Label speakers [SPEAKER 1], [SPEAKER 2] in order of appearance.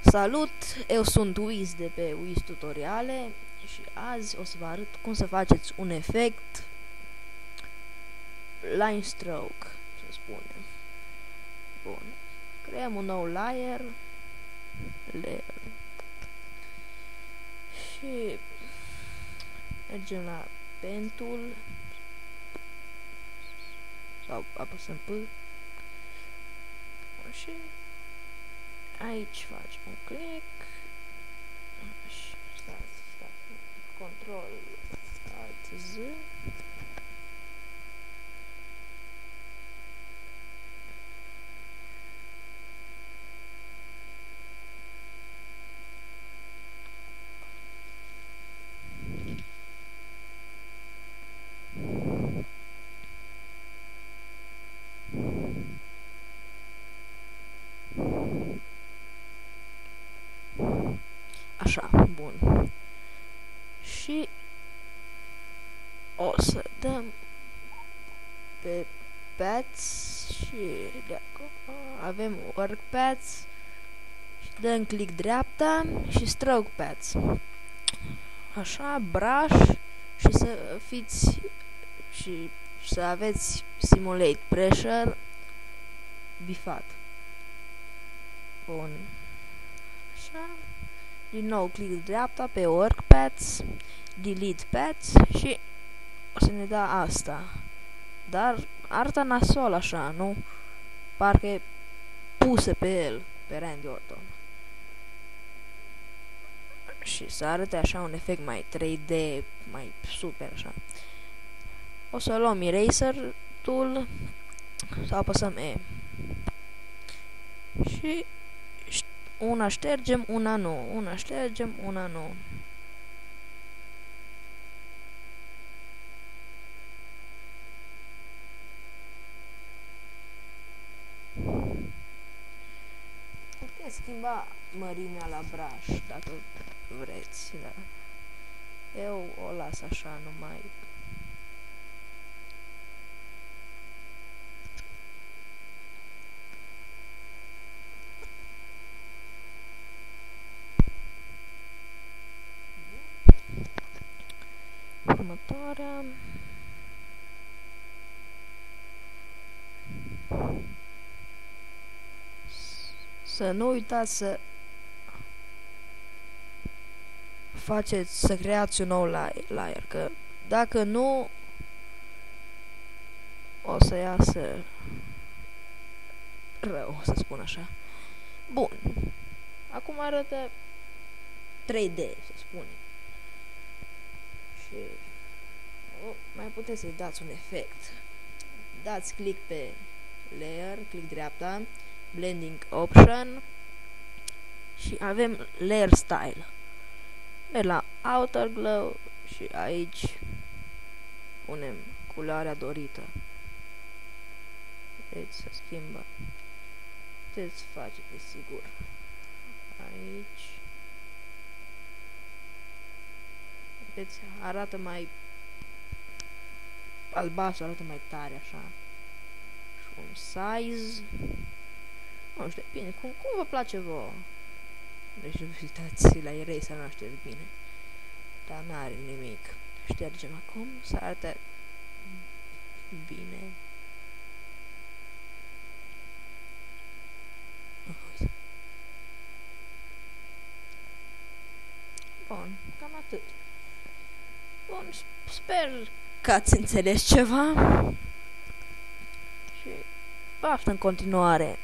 [SPEAKER 1] Salut, eu sunt Wiz de pe Wiz Tutoriale și azi o să vă arăt cum să faceți un efect line stroke, să spunem. Bun, creăm un nou layer și mergem la pen tool sau apăsăm P și aici faci un click și stați, control alt Z așa, bun. Și o să dăm pe paths și de acolo avem work paths și dăm click dreapta și stroke paths. Așa, brush și să fiți și să aveți simulate pressure bifat. Bun. Așa. Din nou click dreapta pe work paths, delete paths și o să ne da asta. Dar arată nasol așa, nu? Parcă e pusă pe el, pe Randy Orton. Și să arate așa un efect mai 3D, mai super așa. O să luăm eraser tool, să apăsăm E. Și una ștergem, una nu. Una ștergem, una nu. Puteți schimba mărimea la brush dacă vreți, da. Eu o las așa numai. Următoarea. Să nu uitați să faceți, să creați un nou layer, că dacă nu o să iasă rău, să spun așa. Bun. Acum arată 3D, să spunem. Și mai puteți să-i dați un efect. Dați click pe layer, click dreapta, blending option și avem layer style. Merg la outer glow și aici punem culoarea dorită. Deci se schimbă. Puteți face, desigur. Aici. Vedeți, arată mai albastru, arată mai tare așa. Și un size. Nu știu, bine, cum vă place vouă. Deci uitați la eraser, nu știți bine. Dar n-are nimic. Ștergem acum, să arate bine. Bun, cam atât. Bun, sper că ați înțeles ceva și baftă în continuare.